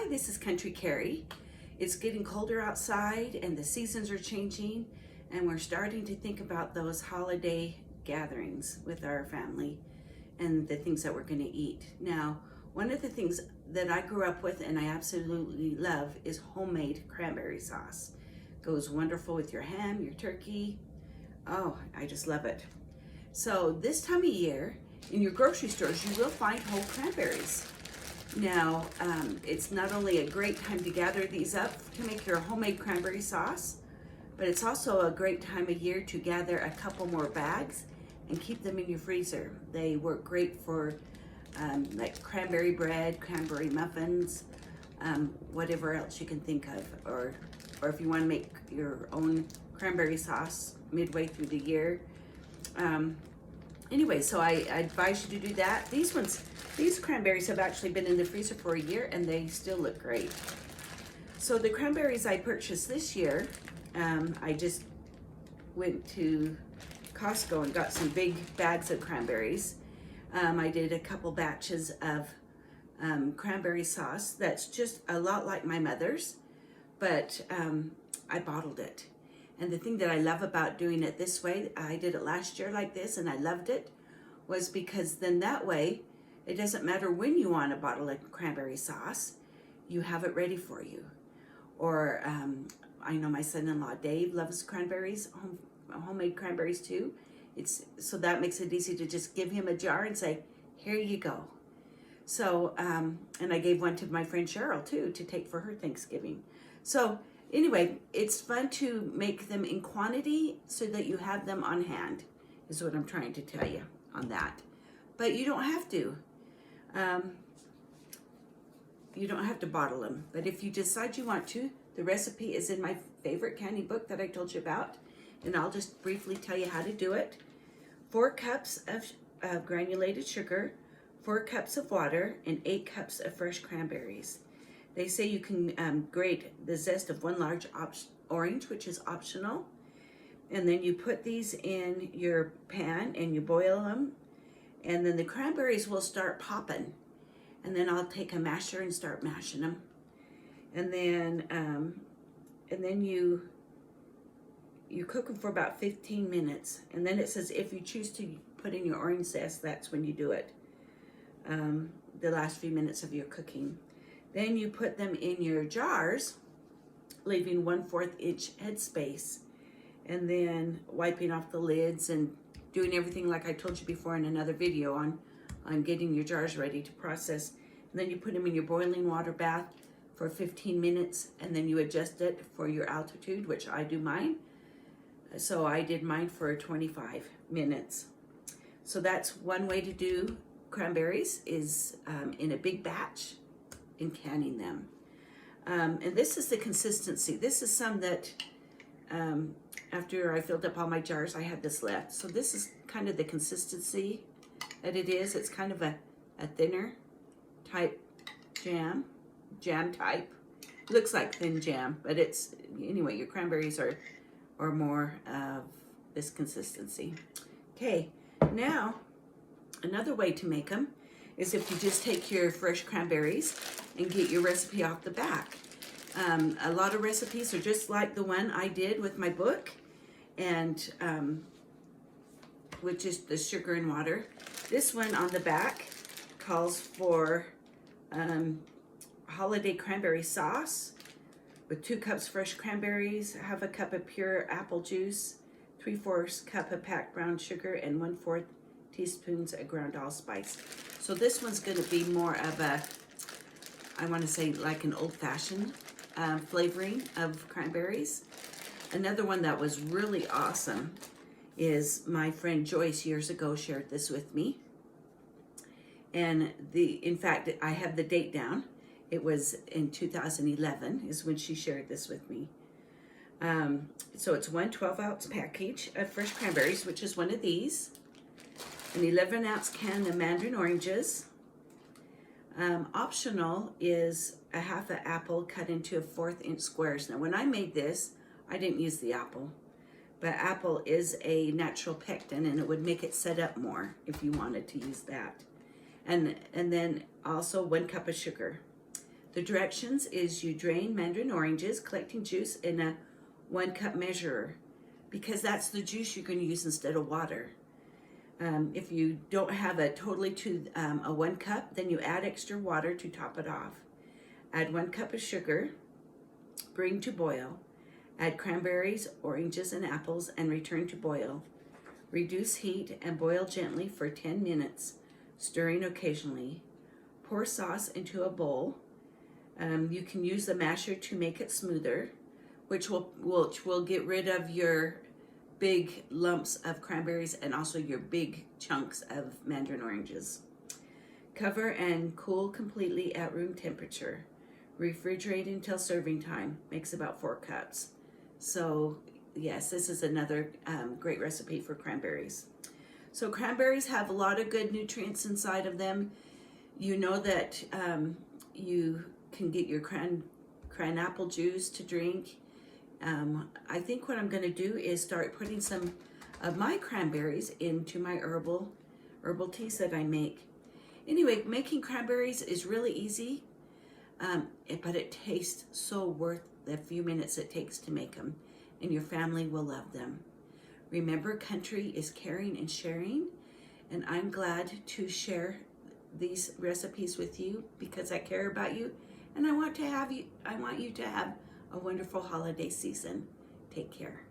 Hi, this is Country Carrie. It's getting colder outside and the seasons are changing, and we're starting to think about those holiday gatherings with our family and the things that we're going to eat. Now, one of the things that I grew up with and I absolutely love is homemade cranberry sauce. Goes wonderful with your ham, your turkey. Oh, I just love it. So this time of year, in your grocery stores, you will find whole cranberries. Now, it's not only a great time to gather these up to make your homemade cranberry sauce, but it's also a great time of year to gather a couple more bags and keep them in your freezer. They work great for like cranberry bread, cranberry muffins, whatever else you can think of, or if you want to make your own cranberry sauce midway through the year. Anyway, so I advise you to do that. These cranberries have actually been in the freezer for a year and they still look great. So the cranberries I purchased this year, I just went to Costco and got some big bags of cranberries. I did a couple batches of cranberry sauce that's just a lot like my mother's, but I bottled it. And the thing that I love about doing it this way, I did it last year like this and I loved it, was because then that way, it doesn't matter when you want a bottle of cranberry sauce, you have it ready for you. Or I know my son-in-law Dave loves cranberries, homemade cranberries too. So that makes it easy to just give him a jar and say, here you go. So, and I gave one to my friend Cheryl too to take for her Thanksgiving. So anyway, it's fun to make them in quantity so that you have them on hand, is what I'm trying to tell you on that. But you don't have to. You don't have to bottle them. But if you decide you want to, the recipe is in my favorite candy book that I told you about. And I'll just briefly tell you how to do it. 4 cups of granulated sugar, 4 cups of water, and 8 cups of fresh cranberries. They say you can grate the zest of 1 large orange, which is optional. And then you put these in your pan and you boil them. And then the cranberries will start popping. And then I'll take a masher and start mashing them. And then you cook them for about 15 minutes. And then it says if you choose to put in your orange zest, that's when you do it. The last few minutes of your cooking. Then you put them in your jars, leaving 1/4 inch headspace, and then wiping off the lids and doing everything like I told you before in another video on getting your jars ready to process. And then you put them in your boiling water bath for 15 minutes, and then you adjust it for your altitude, which I do mine. So I did mine for 25 minutes. So that's one way to do cranberries, is in a big batch in canning them. And this is the consistency. This is some that after I filled up all my jars, I had this left. So this is kind of the consistency that it is. It's kind of a thinner type jam type. Looks like thin jam, but it's, anyway, your cranberries are more of this consistency. Okay, now another way to make them is if you just take your fresh cranberries and get your recipe off the back. A lot of recipes are just like the one I did with my book, and with just the sugar and water. This one on the back calls for holiday cranberry sauce with 2 cups fresh cranberries, 1/2 cup of pure apple juice, 3/4 cup of packed brown sugar, and 1/4 teaspoons of ground allspice. So this one's going to be more of a, I want to say like an old-fashioned flavoring of cranberries. Another one that was really awesome is my friend Joyce years ago shared this with me. And in fact, I have the date down. It was in 2011 is when she shared this with me. So it's 1 12-ounce package of fresh cranberries, which is one of these. An 11-ounce can of mandarin oranges. Optional is a 1/2 apple cut into 1/4 inch squares. Now when I made this, I didn't use the apple, but apple is a natural pectin and it would make it set up more if you wanted to use that. And then also 1 cup of sugar. The directions is you drain mandarin oranges, collecting juice in a 1 cup measurer, because that's the juice you're going to use instead of water. If you don't have a totally to a 1 cup, then you add extra water to top it off. Add 1 cup of sugar, bring to boil. Add cranberries, oranges, and apples and return to boil. Reduce heat and boil gently for 10 minutes, stirring occasionally. Pour sauce into a bowl. You can use the masher to make it smoother, which will get rid of your big lumps of cranberries and also your big chunks of mandarin oranges. Cover and cool completely at room temperature. Refrigerate until serving time. Makes about 4 cups. So yes, this is another great recipe for cranberries. So cranberries have a lot of good nutrients inside of them. You know that you can get your cran apple juice to drink. I think what I'm going to do is start putting some of my cranberries into my herbal teas that I make. Anyway, making cranberries is really easy, but it tastes so worth the few minutes it takes to make them, and your family will love them. Remember, country is caring and sharing, and I'm glad to share these recipes with you because I care about you, and I want you to have a wonderful holiday season. Take care.